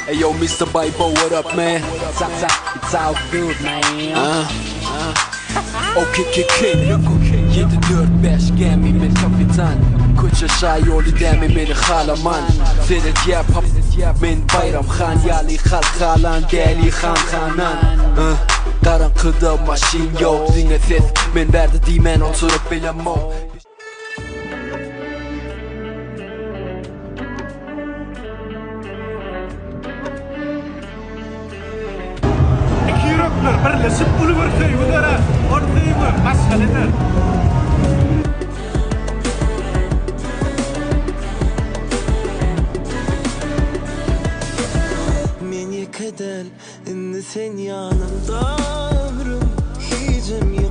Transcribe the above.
Hey yo Mr. Bibo, what up man? It's all good man. OKKK 7-4-5 gemimin kapitan Kuch aşağı yolu demi beni khalaman Seret yap men bayram khan Yali khalkhalan deli khan khanan Qaranqıda maşin yok Zine ses men verdi dimen oturup bilemo birleşip bulverkay udara ortayımı masalalar. Meni kadar indi sen yanımda ömrüm hicim